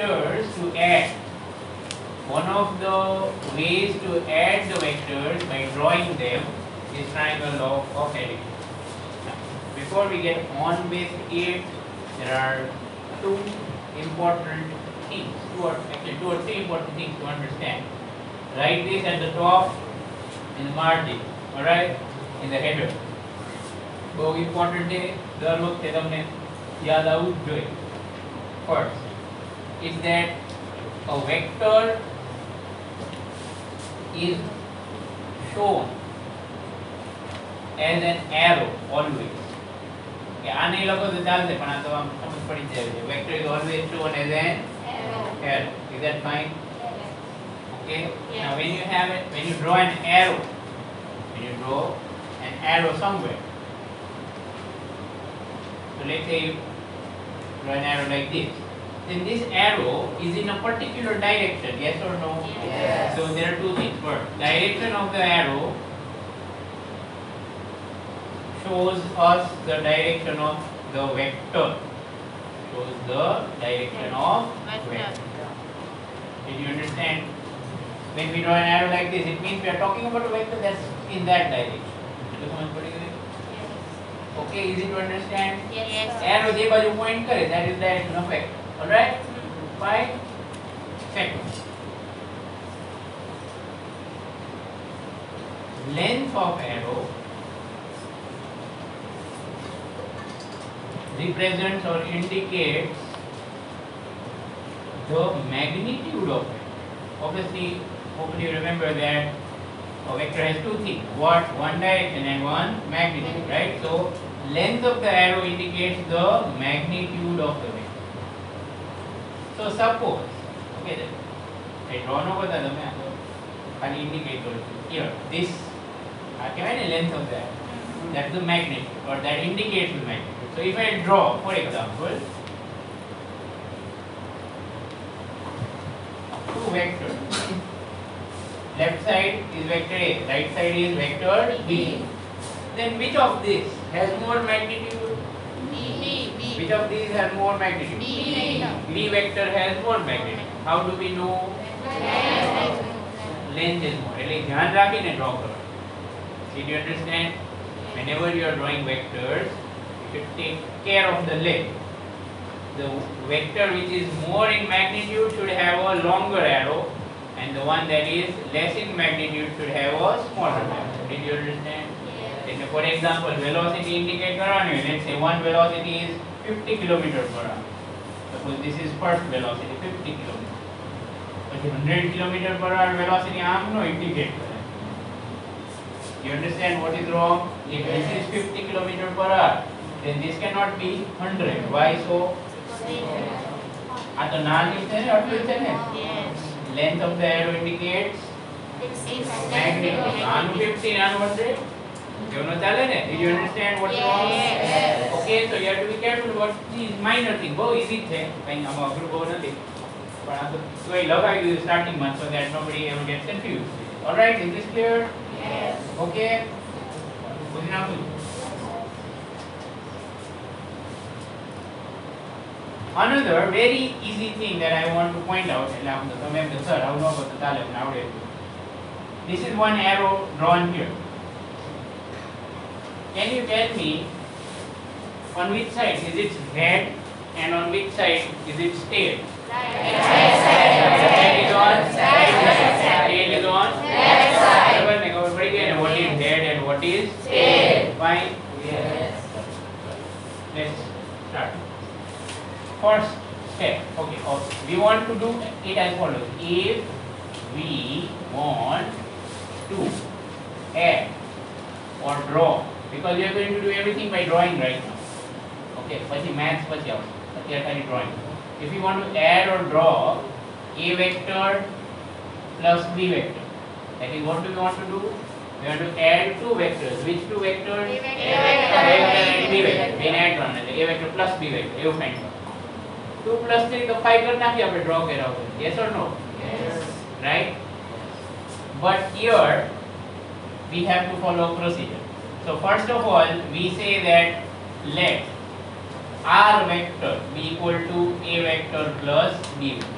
vectors to add. One of the ways to add the vectors by drawing them is triangle law of addition. Before we get on with it, there are two important things, two or three important things to understand. Write this at the top in the margin, alright, in the header. બહુ important છે, દર વખતે તમને યાદ આવવું જ જોઈએ. First is that a vector is shown as an arrow always. કે આ નહીં લખો તો ચાલશે પણ આ તો આમ સમજ પડી જાય છે. Vector is always shown as an arrow. Is that fine? Okay. Now when you draw an arrow, somewhere. So let's say you draw an arrow like this. Then this arrow is in a particular direction, yes or no? Yes. So there are two things. First, direction of the arrow shows us the direction of the vector. Shows the direction of vector. Did you understand? When we draw an arrow like this, it means we are talking about a vector that's in that direction. Okay, easy to understand? Yes. Arrow je baju point kare, that is direction of vector. Alright? Fine. Second, length of arrow represents or indicates the magnitude of it. Obviously, hopefully you remember that a vector has two things, one direction and one magnitude, right? So length of the arrow indicates the magnitude of the vector. So suppose, okay, I draw no bata તમે આ તો ખાલી indicate કરું છું. Here, this આ કહેવાય ને length of the arrow. That's the magnitude, or that indicates the magnitude. So if I draw, for example, two vectors. Left side is vector A, right side is vector B. Then which of these has more magnitude? B. Which of these has more magnitude? B vector has more magnitude. How do we know? Length is more. એટલે ધ્યાન રાખીને draw કરો. Did you understand? Whenever you are drawing vectors, you should take care of the length. The vector which is more in magnitude should have a longer arrow, and the one that is less in magnitude should have a smaller arrow. Did you understand? Yes. For example, velocity indicate કરવાની હોય. Let's say one velocity is 50 km per hour. Suppose this is first velocity 50 km. પછી 100 km per hour velocity આમ નો indicate કરે. You understand what is wrong? If this is 50 km per hour, then this cannot be 100. Why so? આ તો નાની છે ને, આટલું છે ને. Length of the arrow indicates magnitude. Nanu 50, nanu 100. You know, did you understand what's wrong? Yes. Okay, so you have to be careful about these minor things. Very easy thing. Kaya ama agro ko na din. So I love how you starting month so that nobody ever gets confused. All right, is this clear? Yes. Okay. Another very easy thing that I want to point out, this is one arrow drawn here. Can you tell me on which side is its head and on which side is its tail? Right side. Head is on Right side. tail is on Left side. What is head and what is Tail. Fine? Yes. Let's start. First step, okay, we want to do it as follows. If we want to add or draw, because we are going to do everything by drawing right now. Okay, પછી maths પછી આવશે. અત્યારે ખાલી drawing. If we want to add or draw a vector plus b vector, that is what do we want to do? We want to add two vectors. Which two vectors? A vector. A vector and b vector. Then add one, a vector plus b vector. You find out. 2 plus 3 તો 5 કરી નાખી આપણે draw કર્યા હોય. Yes or no? Yes. Right? But here we have to follow procedure. So first of all, we say that let r vector be equal to a vector plus b vector.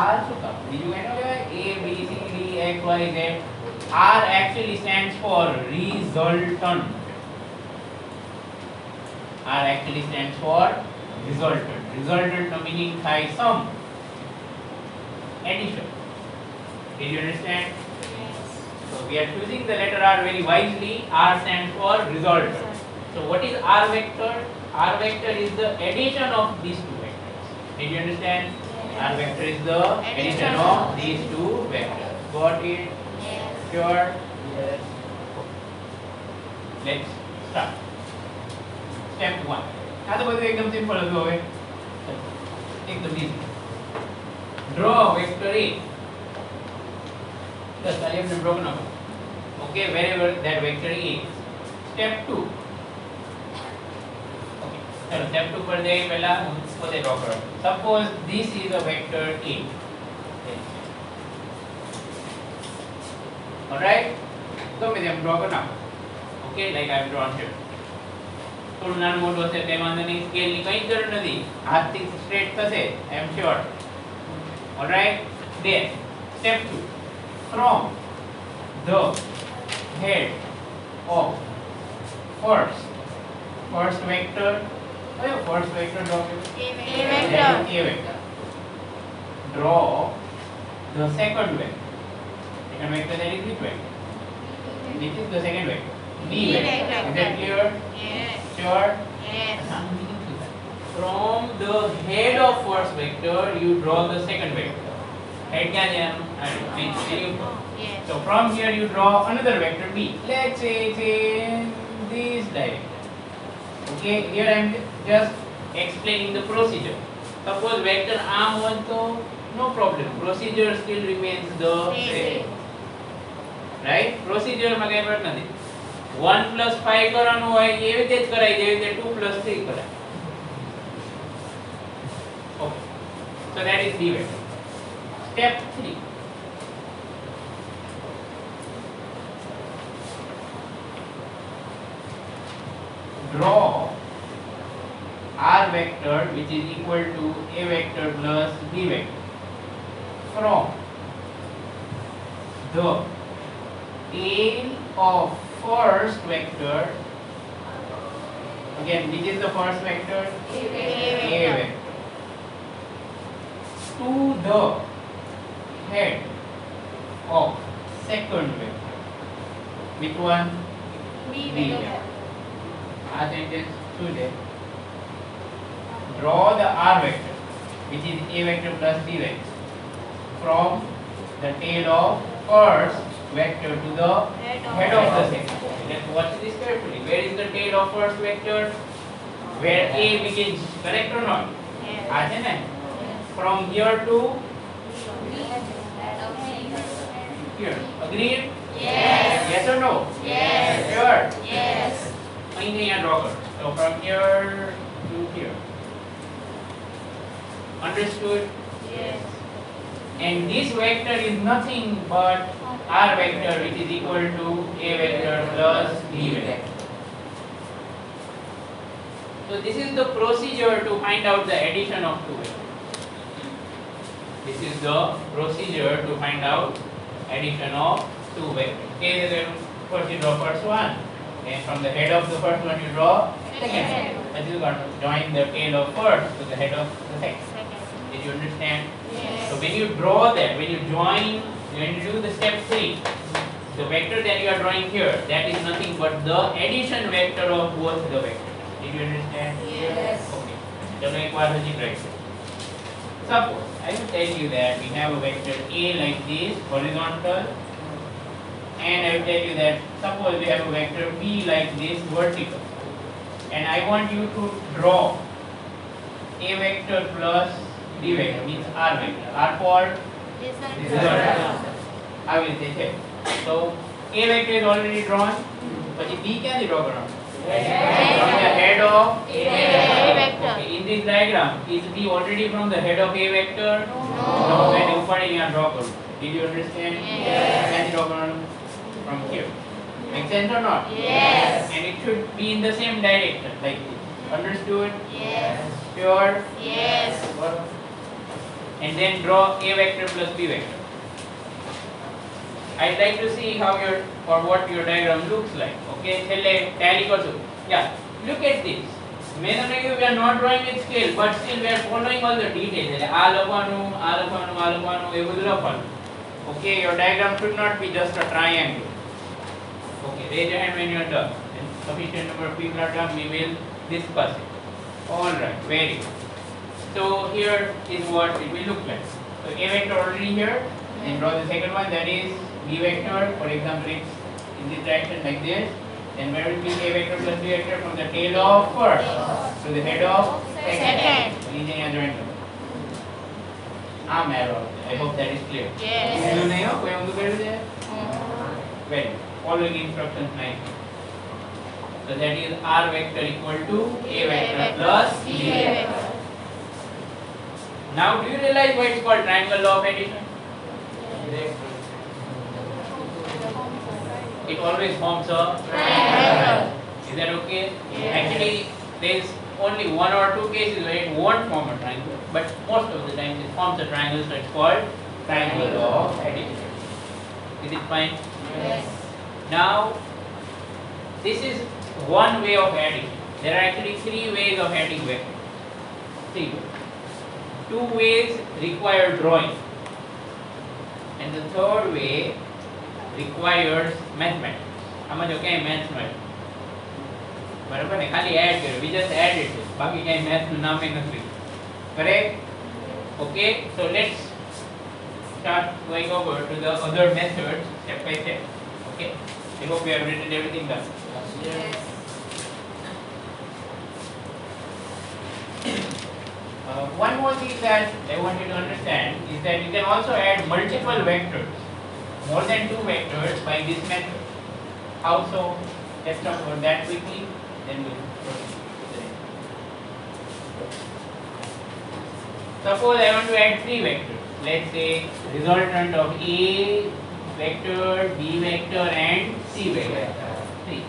R શું કામ બીજું એનો કહેવાય a b c d x y z. R actually stands for resultant. R actually stands for resultant. Resultant no meaning થાય sum, addition. Did you understand? So we are choosing the letter R very wisely. R stands for resultant. So what is R vector? R vector is the addition of these two vectors. Did you understand? R vector is the addition of these two vectors. Got it? Yes. Sure? Yes. Let's start. Step 1. આ તો બધું એકદમ simple હતું હવે. એકદમ easy. Draw vector A. Just I have broken up. Okay, wherever that vector is. Step 2. Okay. चलो step 2 पर जाइए पहला પોતે draw કરો. Suppose this is a vector A. Alright? તો મેં તેમ draw કરना. Okay, like I have drawn here. થોડું નાનું મોટું હશે તે વાંધો નહીં, સ્કેલની કંઈ જરૂર નથી, હાથથી સ્ટ્રેટ થશે. I am sure. Alright? Then step 2. From the head of first vector, first vector draw A vector. A vector. Draw the second vector. Second vector, that is which vector? This is the second vector. B vector. Is that clear? Yes. Sure? Yes. From the head of first vector, you draw the second vector. Head क्या है? Yes. So from here you draw another vector B. Let's say it's in this direction. Okay, here I am just explaining the procedure. Suppose vector arm was so no problem. Procedure still remains the same. Right? Procedure માં કઈ ફરક નથી. 1 plus 5 કરવાનું હોય એવી રીતે જ કરાય જેવી રીતે 2 plus 3 કરાય. Okay. So that is B vector. Step 3. Draw R vector which is equal to A vector plus B vector from the tail of first vector. Again, which is the first vector? A vector. To the head of second vector. Which one? B B vector. vector. Our sentence today. Draw the R vector, which is A vector plus B vector, from the tail of first vector to the head of the second. Let's watch this carefully. Where is the tail of first vector? Where A begins. Correct or not? Yes. From here to here. Agreed? Yes. Yes or no? Yes. Sure. Yes. અહીં અહીંયા draw કરો. So from here to here. Understood? Yes. And this vector is nothing but R vector which is equal to A vector plus B vector. So this is the procedure to find out the addition of two vectors. This is the procedure to find out addition of two vectors. Okay, then first you draw first one. And from the head of the first one you draw second one. That is going to join the tail of first to the head of the second. Did you understand? Yes. So when you draw that, when you join, when you do the step 3, the vector that you are drawing here, that is nothing but the addition vector of both the vectors. Did you understand? Yes. Okay. चलो एक बार हजी try करें. Suppose I will tell you that we have a vector A like this, horizontal, and I will tell you that suppose we have a vector B like this, vertical, and I want you to draw A vector plus B vector means R vector. R for result. I will say check. So A vector is already drawn. પછી B ક્યાંથી draw કરવાનું? From the head of A vector. Okay, in this diagram, is B already from the head of A vector? No. Then ઉપર અહીંયા draw કરું. Did you understand? Yes. ક્યાંથી draw કરવાનું? From here. Make sense or not? Yes. And it should be in the same direction like this. Understood? Yes. Sure? Yes. And then draw A vector plus B vector. I'd like to see how your or what your diagram looks like. Okay, tally करसो. Yeah, look at this. We are not drawing with scale, but still we are following all the details. આ લખવાનું, એ બધું લખવાનું. Okay, your diagram should not be just a triangle. Okay, raise your hand when you are done. And sufficient number of people are done, we will discuss it. Alright, very good. So here is what it will look like. So A vector already here, then draw the second one, that is B vector. For example, it's in this direction like this. Then where will be A vector plus B vector? From the tail of first to the head of second. Easy and random. I hope that is clear. Yes. Well, following instructions nicely. So that is R vector equal to A vector plus B vector. Now do you realize why it's called triangle law of addition? It always forms a triangle. Is that okay? Yes. Actually, there is only one or two cases where it won't form a triangle, but most of the time it forms a triangle, so it's called triangle law of addition. Is it fine? Yes. Now, this is one way of adding. There are actually three ways of adding vectors. See, two ways require drawing, and the third way requires mathematics. આમાં જો ક્યાંય maths નો બરાબર ને ખાલી add કર્યો, we just added it, બાકી ક્યાંય maths નું નામે નથી. Correct? Okay, so let's start going over to the other methods step by step. Okay, I hope we have written everything down. Yes. One more thing that I want you to understand is that you can also add multiple vectors, more than two vectors, by this method. How so? Let's talk about that quickly, then we'll proceed to the next. Suppose I want to add three vectors. Let's say resultant of A vector, B vector and C vector. Three.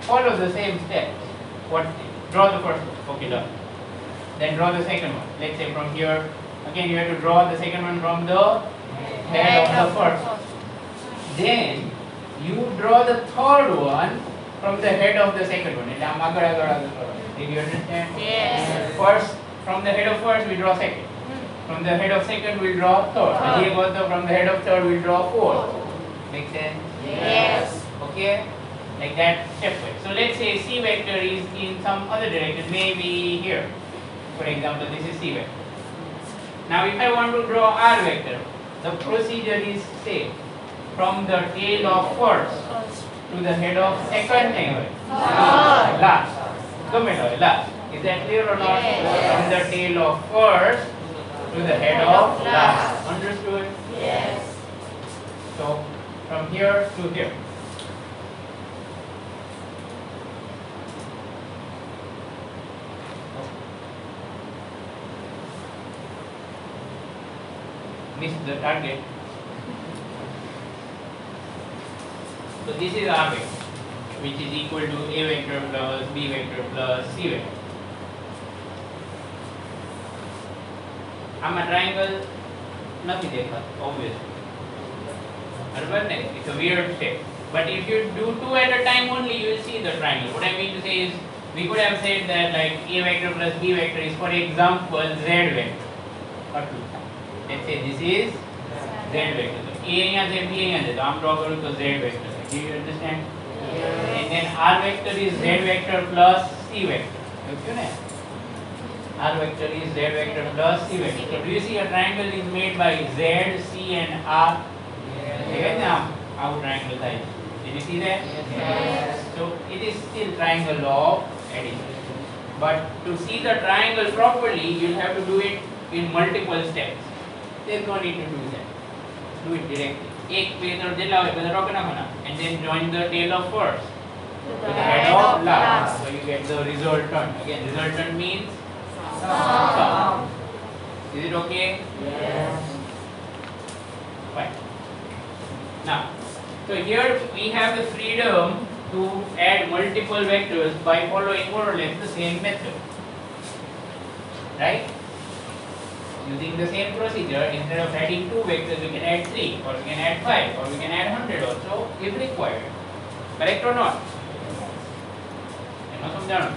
Follow the same steps. What? Draw the first one. Okay, done. Then draw the second one. Let's say from here, again you have to draw the second one from the head of the first. Then you draw the third one from the head of the second one. Did you understand? Yes. First, from the head of first we draw second. From the head of second we draw third. And here also from the head of third we draw fourth. Make sense? Yes. Okay? Like that stepwise. So let's say C vector is in some other direction, maybe here. For example, this is C vector. Now if I want to draw R vector, the procedure is same. From the tail of first to the head of second angle. Last. Last. Is that clear or not? Yes. From the tail of first to the head of last. Understood? Yes. So from here to here. Missed the target. So this is R vector, which is equal to A vector plus B vector plus C vector. આમાં triangle નથી દેખાતો, obviously. બરાબર ને? It's a weird shape. But if you do two at a time only, you will see the triangle. What I mean to say is, we could have said that like A vector plus B vector is, for example, Z vector. Or two. Let's say this is Z vector. So A અહીંયા છે, B અહીંયા છે. તો આમ draw કરું તો Z vector. Do you understand? Yes. And then R vector is Z vector plus C vector. Okay? R vector is Z vector plus C vector. So do you see a triangle is made by Z, C and R? Yes. How triangle size? Did you see that? Yes. So it is still triangle law of addition. But to see the triangle properly, you'll have to do it in multiple steps. There's no need to do that. Do it directly. एक पे तो जिला है बता रोकना होना, and then join the tail of first To to the head of last. So you get the resultant. Again, resultant means sum. Is it okay? Yes. Fine. Now, so here we have the freedom to add multiple vectors by following more or less the same method, right? Using the same procedure, instead of adding 2 vectors, we can add 3, or we can add 5, or we can add 100 also if required. Correct or not? એનો સમજાણું?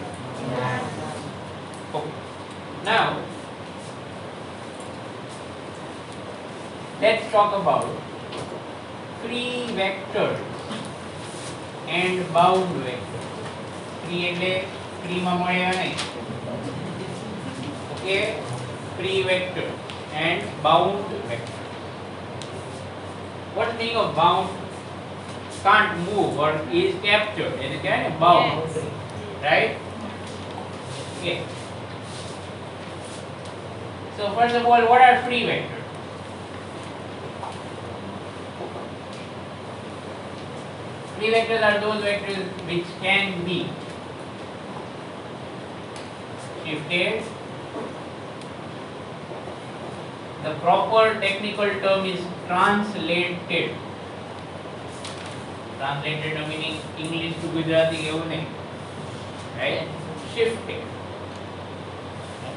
Okay. Now, let's talk about free vectors and bound vectors. Free એટલે free માં મળ્યા નહીં. Okay, free vector and bound vector. What's the meaning of bound? Can't move or is captured. It is kind of bound, right? Okay. So first of all, what are free vectors? Free vectors are those vectors which can be shifted. The proper technical term is translated. Translated meaning English to Gujarati એવું નહીં, right? Shifted.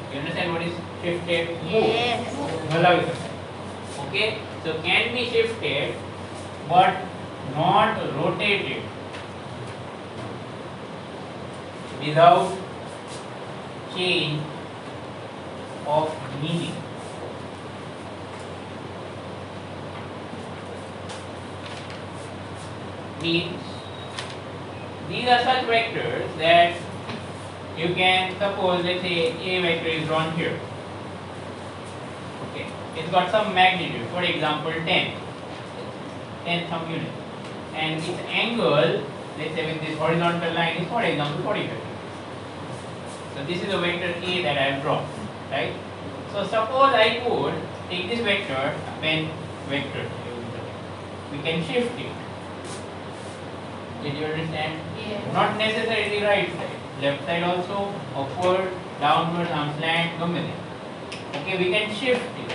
You understand what is shifted? Yes. હલાવી શકાય. Okay, so can be shifted but not rotated without change of meaning. Means these are such vectors that you can suppose, let's say a vector is drawn here. Okay, it's got some magnitude, for example 10 some unit, and its angle, let's say with this horizontal line, is for example 45. So this is a vector A that I have drawn, right? So suppose I could take this vector, pen vector, we can shift it. Did you understand? Yes. Not necessarily right side, left side also, upward, downward, arm slant, ગમે તે. Okay, we can shift it.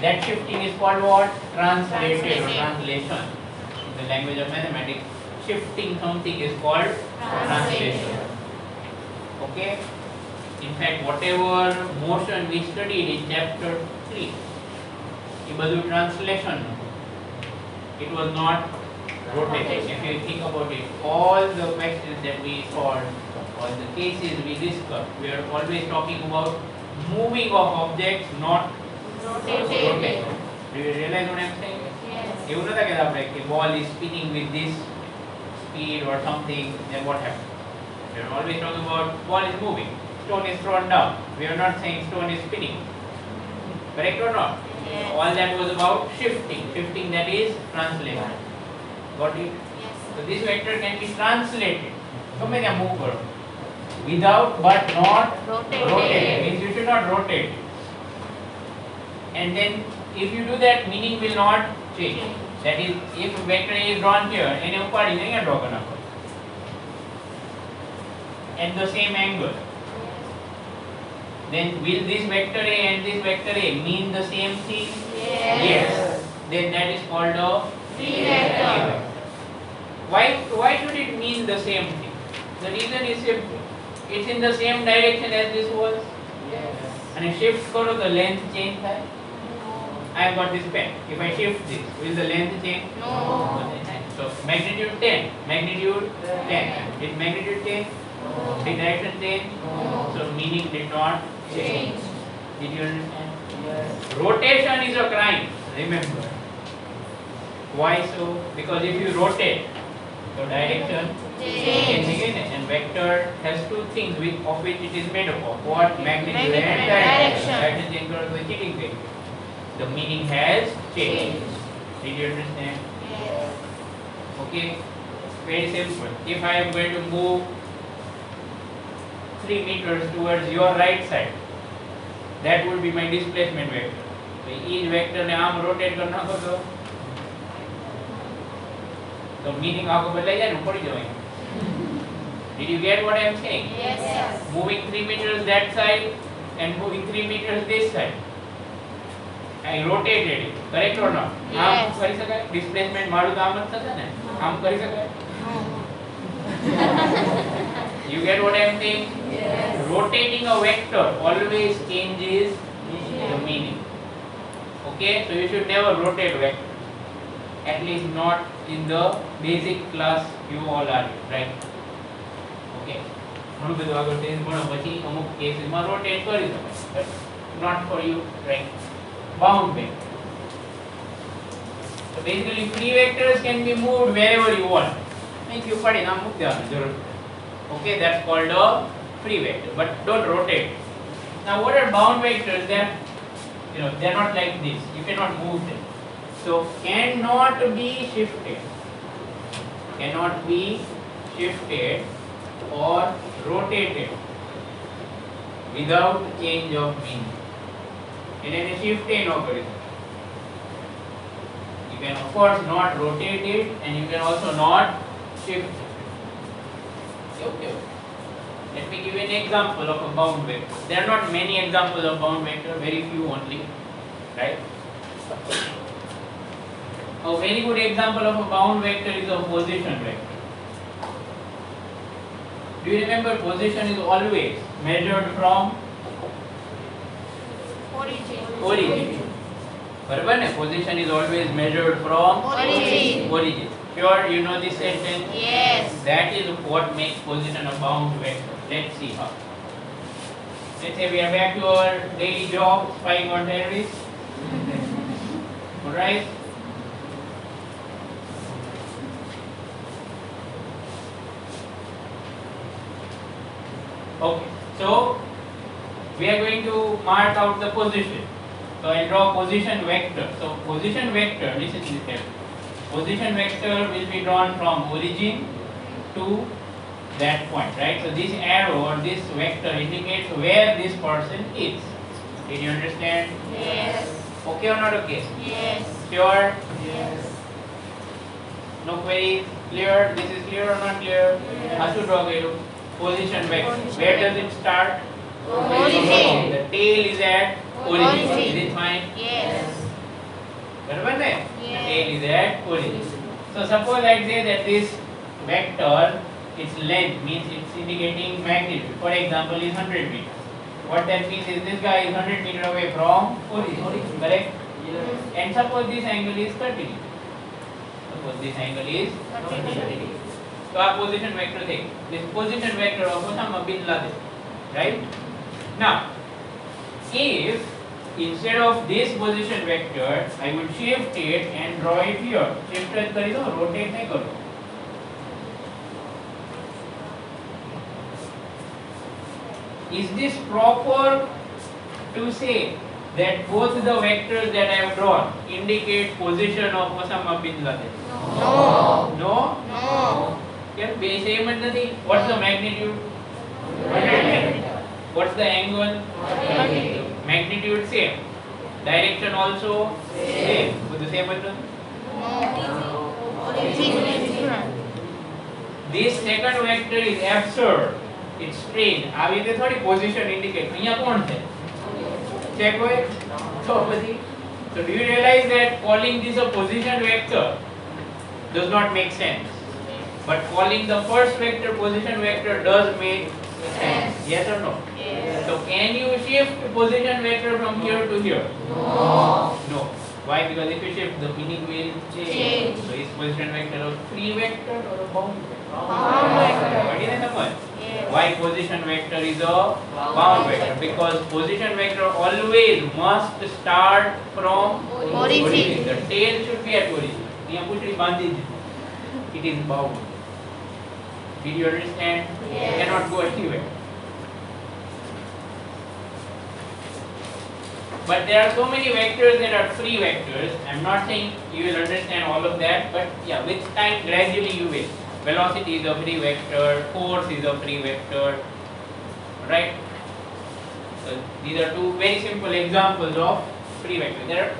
That shifting is called what? Translated or translation. In the language of mathematics, shifting something is called translation. Okay? In fact, whatever motion we studied in chapter 3, it was translation. It was not rotation. If you think about it, all the questions that we solved, all the cases we discussed, we are always talking about moving of objects, not rotation. Do you realize what I am saying? Yes. એવું નતા કહેતા આપણે કે ball is spinning with this speed or something, then what happens? We are always talking about ball is moving, stone is thrown down. We are not saying stone is spinning. Correct or not? Yes. All that was about shifting. Shifting, that is translation. Got it? Yes. So this vector can be translated. ગમે ત્યાં move કરો. Without but not rotated. Means you should not rotate it. And then if you do that, meaning will not change. That is, if vector A is drawn here, એને ઉપાડીને અહીંયા draw કરી નાખો. At the same angle. Then will this vector A and this vector A mean the same thing? Yes. Then that is called a Free vector. Why should it mean the same thing? The reason is simple. It's in the same direction as this was. And if shift karo, the length change થાય. I have got this pen. If I shift this, will the length change? No. So magnitude 10, magnitude 10. Is magnitude 10? The direction change? So meaning did not change. Did you understand? Rotation is a crime. Remember. Why so? Because if you rotate, so direction Change. change, and vector has two things of which it is made up of. What? Magnitude and and direction. direction. Direction change goes to the cheating thing. The meaning has changed. Did you understand? Yes. Okay? Very simple. If I am going to move 3 meters towards your right side, that would be my displacement vector. So each vector ને આમ rotate કરી નાખો તો meaning આખો બદલાઈ જાય ને પડી જવાય. Did you get what I am saying? Yes. Moving 3 meters that side and moving 3 meters this side. I rotated it. Correct or not? આમ Yes. કરી શકાય? Displacement મારું તો આમ જ થશે ને? આમ કરી શકાય? You get what I am saying? Yes. Rotating a vector always changes the meaning. Okay, so you should never rotate vectors. At least not in the basic class you all are in, right? Okay. ઘણું બધું આગળ tense ભણો પછી અમુક કેસીસમાં rotate કરી શકાય, but not for you, right? Bound vector. So basically free vectors can be moved wherever you want. If you put in a move there, okay, that's called a free vector, but don't rotate. Now what are bound vectors? They're not like this. You cannot move them. So cannot be shifted. Cannot be shifted or rotated without change of meaning. And then shift no kari. You can of course not rotate it, and you can also not shift it. Okay. Let me give you an example of a bound vector. There are not many examples of bound vector, very few only, right? A very good example of a bound vector is a position vector. Do you remember position is always measured from origin? बराबर ने? Position is always measured from origin. Sure, you know this sentence? Yes. That is what makes position a bound vector. Let's see how. Let's say we are back to our daily job, spying on terrorists. Alright? Okay, so we are going to mark out the position. So I draw position vector. So position vector, listen to this. Position vector will be drawn from origin to that point, right? So this arrow or this vector indicates where this person is. Did you understand? Yes. Okay or not okay? Yes. Sure? Yes. No queries? Clear? This is clear or not clear? Yes. How to draw it? Position vector. Where does it start? Origin. The tail is at origin. Origin. Is it fine? Yes. बराबर ने? Yes. Tail is at origin. So suppose I say that this vector, its length means it's indicating magnitude. For example, is 100 meters. What that means is this guy is 100 meters away from origin. Correct? Yes. And suppose this angle is 30 degrees. Suppose this angle is 30 degrees. So our position vector thing. This position vector of Osama bin Laden. Right? Now, if instead of this position vector, I would shift it and draw it here. Shift it करी दो, rotate नहीं करो. Is this proper to say that both the vectors that I have drawn indicate position of Osama bin Laden? No. No? No. Yeah, same as the what's the magnitude? 100. What's the angle? Magnitude same. Direction also same. With the same button? Origin is different. This second vector is absurd. It's strange. આવી રીતે થોડી position indicate. અહીંયા કોણ છે? Check હોય? So do you realize that calling this a position vector does not make sense? But calling the first vector position vector does make sense. Yes or no? Yes. So can you shift position vector from here to here? No. No. Why? Because if you shift, the meaning will change. Change. So is position vector a free vector or a bound vector? Bound vector. What is the number? Yes. Why position vector is a bound vector? Because position vector always must start from Origin. The tail should be at origin. यहाँ पूछड़ी बांधी है. It is bound. Did you understand? Yes. You cannot go anywhere. But there are so many vectors that are free vectors. I'm not saying you will understand all of that, but yeah, with time gradually you will. Velocity is a free vector, force is a free vector, right? So these are two very simple examples of free vectors. There are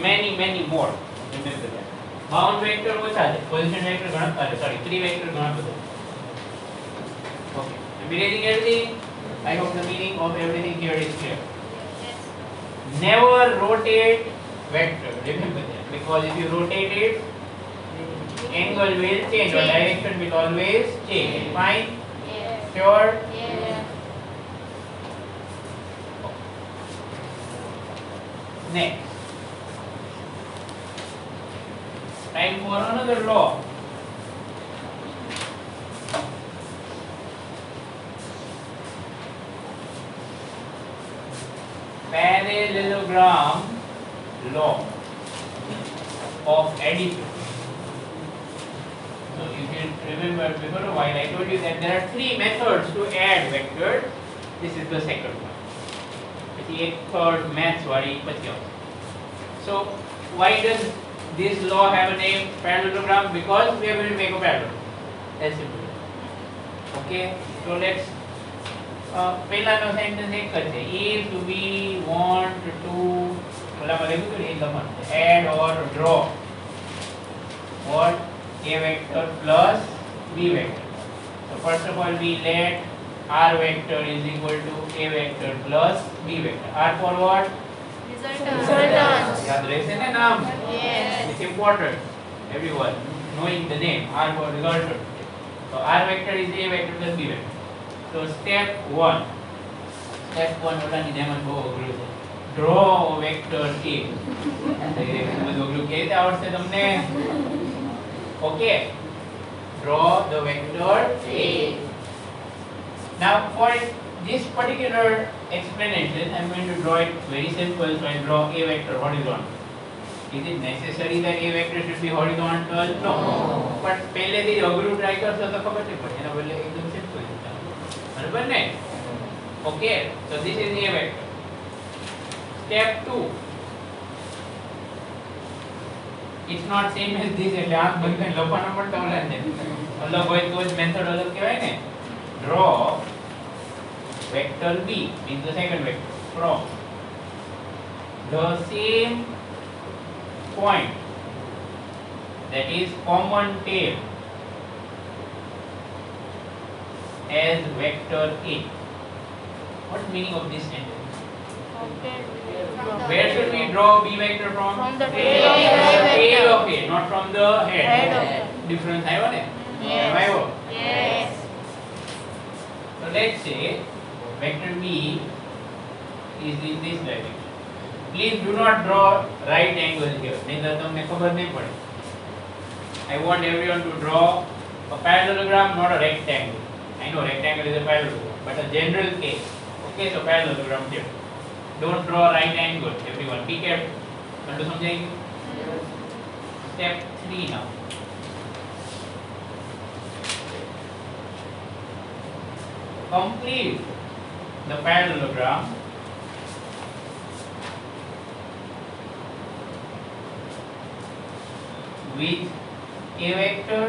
many more. Remember that. Bound vector what are they? Position vector free vector Okay. I'm erasing everything. I hope the meaning of everything here is clear. Never rotate vector. Remember that. Because if you rotate it, angle will change or direction will always change. Fine? Yes. Sure? Yes. Next. Time for another law. Parallelogram law of addition. So if you remember before a while I told you that there are three methods to add vectors. This is the second one. પછી એક third maths વાળી પછી આવશે. So why does this law have a name parallelogram? Because we are going to make a parallelogram. That's simple. Okay. So let's પહેલાનો sentence એક જ છે. If we want to ઓલામાં લખ્યું હતું ને એ લખવાનું છે add or draw what a vector plus b vector. So first of all we let r vector is equal to a vector plus b vector. R for what? Resultants. याद રહેશે ને નામ? Yes. It's important everyone knowing the name r for resultant. So r vector is a vector plus b vector. So step 1 ઓલાની જેમ જ બહુ અઘરું છે. Draw vector a. બધું અઘરું કેવી રીતે આવડશે તમને? Okay. Draw the vector a. Now for this particular explanation I am going to draw it very simple. So I draw a vector horizontal. Is it necessary that a vector should be horizontal? No. But પહેલેથી અઘરું try કરશો તો ખબર નહીં પડે. એના બદલે એકદમ સિમ્પલ છે. બરાબર ને? Okay. So this is a vector. Step 2. It's not same as this. એટલે આંખ બંધ કરીને લખવાનો પડતો ઓલા ને. અલગ હોય તો જ મેથડ અલગ કહેવાય ને. Draw vector b means the second vector from the same point that is common tail as vector a. What's the meaning of this sentence? Where should we draw b vector from? From the tail tail of a tail vector. of a, not from the head. Head of it. Difference આવ્યો ને? Yes. આવ્યો? Yes. So let's say vector b is in this direction. Please do not draw right angle here. નહીં તમને ખબર નહીં પડે. I want everyone to draw a parallelogram, not a rectangle. I know rectangle is a parallelogram, but a general case. Okay, so parallelogram here. Don't draw right angle, everyone. Be careful. Want to સમજાઈ ગયું? Step 3 now. Complete the parallelogram with a vector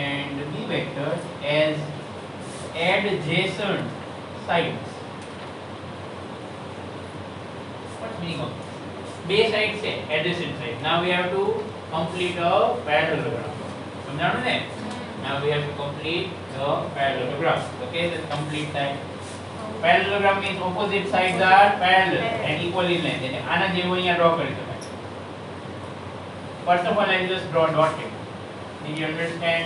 and b vector as adjacent sides. What's meaning of this? બે sides છે adjacent side. Now we have to complete a parallelogram. સમજાણું ને? Now we have to complete the parallelogram. Okay, let's complete that. Parallelogram means opposite sides are parallel and equal in length. એટલે આના જેવો અહીંયા draw કરી શકાય. First of all, I will just draw dotted. Did you understand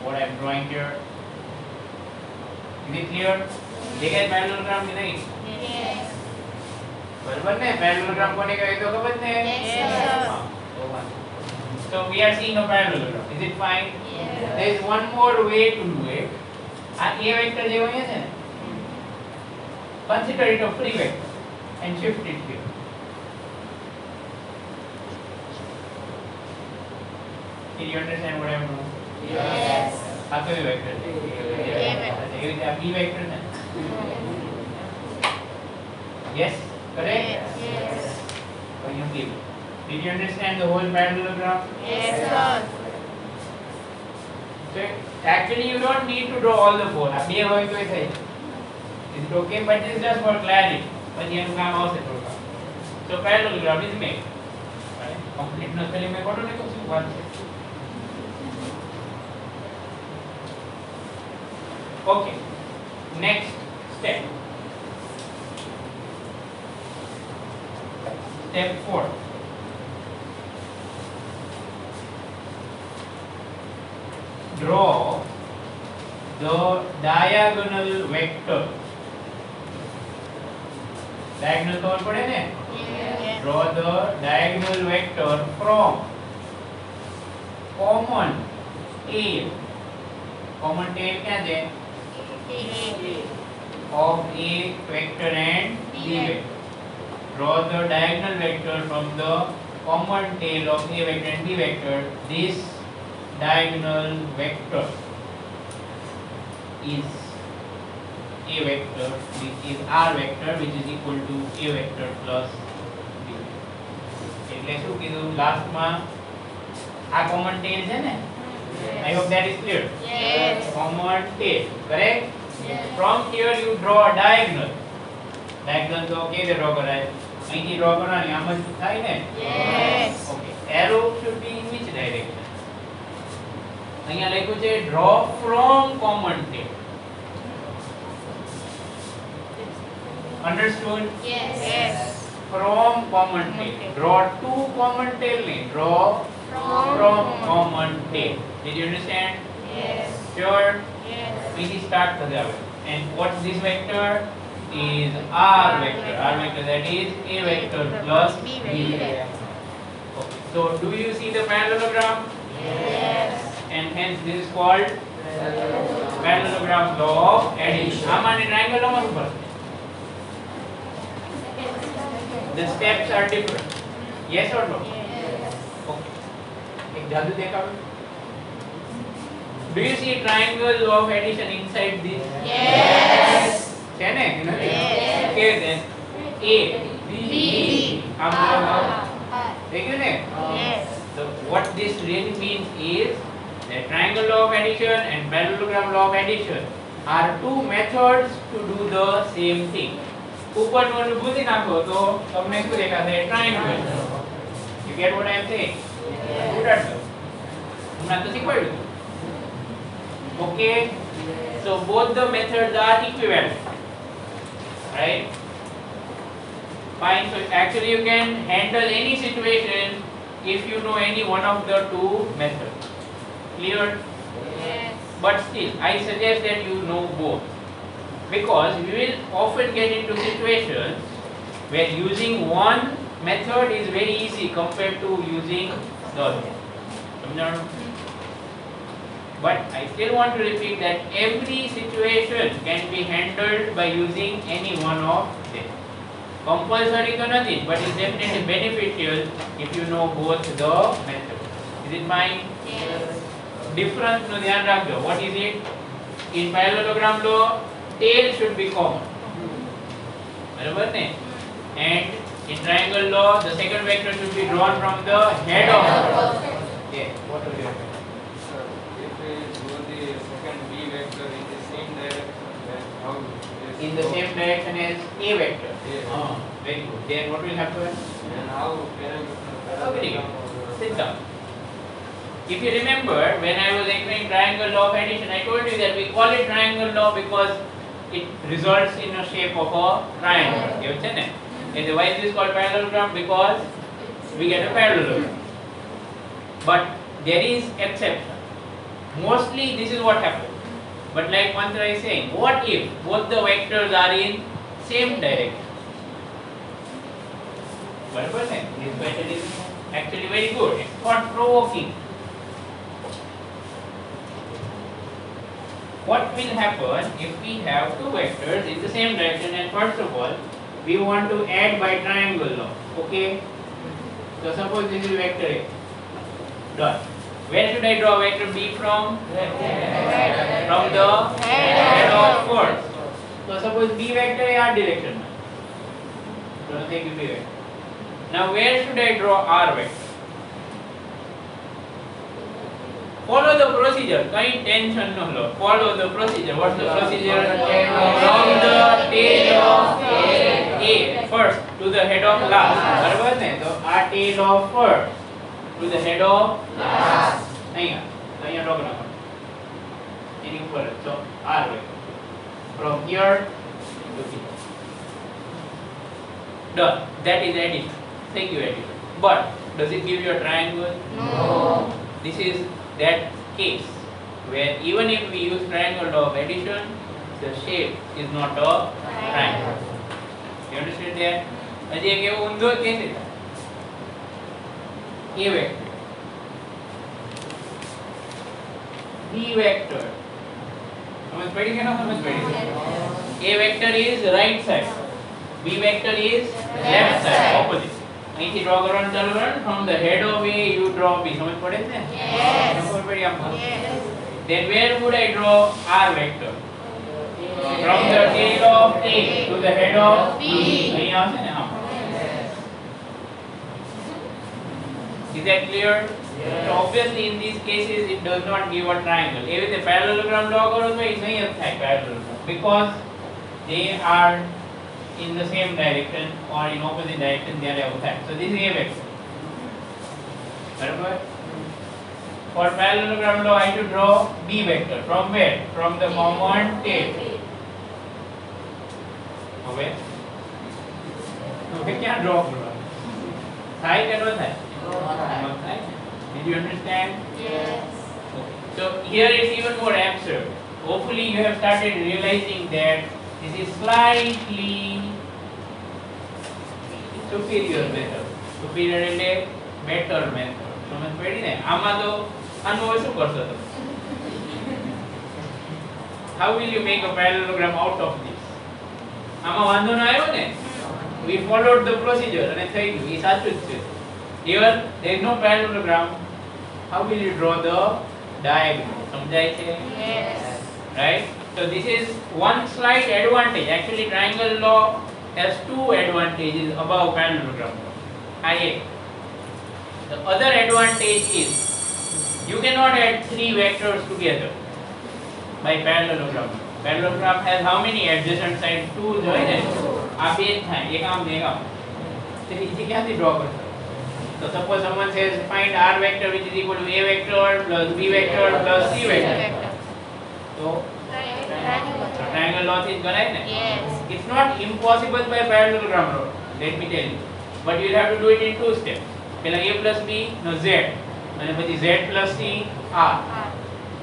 what I am drawing here? Is it clear? દેખાય parallelogram કે નહીં? Yes. બરાબર ને? Parallelogram કોને કહેવાય તો ખબર ને? Yes, sir. હા, તો વાંધો. So we are seeing a parallelogram. Is it fine? Yes. There is one more way to do it. આ a vector જેવો અહીંયા છે ને, consider it a free vector and shift it here. Did you understand what I am doing? Yes. આ કયું vector છે? A vector. એવી રીતે આ b વેક્ટર છે. Yes, correct? Yes. So you give. Did you understand the whole parallelogram? Yes, sir. So actually you don't need to draw all the four. આ બે હોય તોય થઈ. Is it okay? But this is just for clarity. પછી એનું કામ આવશે થોડું કામ. So parallelogram is made. Complete no spelling મેં ખોટું લખ્યું શું વાત છે? Okay. Next step. Step 4. Draw the diagonal vector. Diagonal ખબર પડે ને? Draw the diagonal vector from common tail. Common tail क्या है? Of A vector and B vector. Draw the diagonal vector from the common tail of A vector and B vector. This diagonal vector is A vector, which is R vector, which is equal to A vector plus B. એટલે શું કીધું લાસ્ટમાં આ common tail છે ને? I hope that is clear. Yes. Common tail, correct? Yes. From here you draw a diagonal. Diagonal તો કેવી રીતે draw કરાય? અહીંથી draw કરવાની આમ જ થાય ને? Yes. Okay. Arrow should be in which direction? અહીંયા લખ્યું છે draw from common tail. Understood? Yes. From common tail. Draw two common tail ne. Draw from common tail. Did you understand? Yes. Sure? Yes. અહીંથી start થશે હવે. And what's this vector? Is R vector. R vector, that is A vector plus B vector. Okay. So do you see the parallelogram? Yes. And hence this is called parallelogram law of addition. આમાંની triangle માં શું ફરક? The steps are different. Yes or no? Okay. એક જાદુ દેખાડો. Do you see triangle of addition inside this? Yes. છે ને? Yes. Okay then. A, B, આમ બોલો. દેખ્યું ને? Yes. So what this really means is that triangle law of addition and parallelogram law of addition are two methods to do the same thing. ઉપરનું અનુભૂતિ નાખો તો તમને શું દેખાશે? Triangle. You get what I am saying? Good answer. હમણાં તો શીખવાડ્યું. Okay. So both the methods are equivalent. Right? Fine. So actually you can handle any situation if you know any one of the two methods. Clear? Yes. But still, I suggest that you know both. Because we will often get into situations where using one method is very easy compared to using the other. સમજાણું? But I still want to repeat that every situation can be handled by using any one of them. Compulsory to nothing, but it's definitely beneficial if you know both the methods. Is it fine? Yes. Difference નું ધ્યાન રાખજો. What is it? In parallelogram law, tail should be common. બરાબર ને? And in triangle law, the second vector should be drawn from the head of. Yeah. What was your question? Sir, if we do the second B vector in the same direction, then how is In the same direction as A vector. Yeah. Very good. Then what will happen? and how Very good. Sit down. If you remember, when I was explaining triangle law of addition, I told you that we call it triangle law because it results in a shape of a triangle. You understand? And why is this called parallelogram? Because we get a parallelogram. But there is exception. Mostly this is what happens. But like Mantra is saying, what if both the vectors are in same direction? Barabar ne? This question is actually very good. It's thought provoking. What will happen if we have two vectors in the same direction, and first of all we want to add by triangle law. Okay? So suppose this is vector A. Done. Where should I draw vector B from? From the head of first. So suppose B vector A R direction. So take B vector. Now where should I draw R vector? Follow the procedure. Kind tension no lo. Follow the procedure. What's the procedure? From the tail of A first to the head of last. बराबर ने? तो our tail of first to the head of last. અહીંયા draw करना. એની ઉપર તો R vector. From here to here. Done. That is addition. Thank you, addition. But does it give you a triangle? No. This is that case where even if we use triangle law of addition, the shape is not a triangle. You understand that? હજી એક એવો ઊંધો case છે A vector, B vector. समझ पड़ी कि ना समझ पड़ी? A vector is right side, B vector is left side, opposite. અહીંથી draw કરવાનું ચાલુ કરો. From the head of A you draw B. સમજ પડે છે? Yes. સમજ પડી આપકો? Yes. Then where would I draw R vector? From the tail of A to the head of B. અહીં આવશે ને? હા. Is that clear? So obviously in these cases it does not give a triangle. એવી રીતે parallelogram draw કરો તો એ નહીં જ થાય parallelogram, because they are in the same direction or in opposite direction ત્યારે આવું થાય. So this is A vector. બરાબર? For parallelogram law I should draw B vector. From where? From the common tail. હવે ક્યાં draw કરવા? થાય કે ન થાય? No થાય. Did you understand? Yes. Okay. So here it's even more absurd. Hopefully you have started realizing that this is slightly superior method. Superior એટલે better method. સમજ પડી ને? આમાં તો આનું હવે શું કરશો તમે? How will you make a parallelogram out of this? આમાં વાંધો ન આવ્યો ને? We followed the procedure અને થઈ ગયું. એ સાચું જ છે. Here there is no parallelogram. How will you draw the diagram? સમજાય છે? Yes. Right? So this is one slight advantage. Actually triangle law has two advantages above parallelogram law. The other advantage is you cannot add three vectors together by parallelogram. Parallelogram has how many adjacent sides? Two જ હોય ને? આ બે જ થાય. એક આમ ને એક આમ. તો એ ક્યાંથી draw કરશો? So suppose someone says find R vector which is equal to A vector plus B vector plus C vector. So triangle law is correct. Yes. It's not impossible by parallelogram law. Let me tell you. But you have to do it in two steps. પહેલા A plus B no Z અને પછી Z plus C R.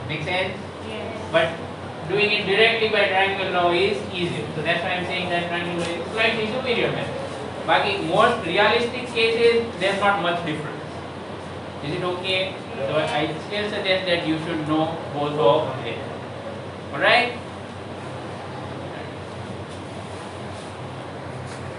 Make sense? Yes. But doing it directly by triangle law is easier. So that's why I'm saying that triangle law is slightly superior method. Baaki most realistic cases there's not much difference. Is it okay? So I still suggest that you should know both of them. Alright?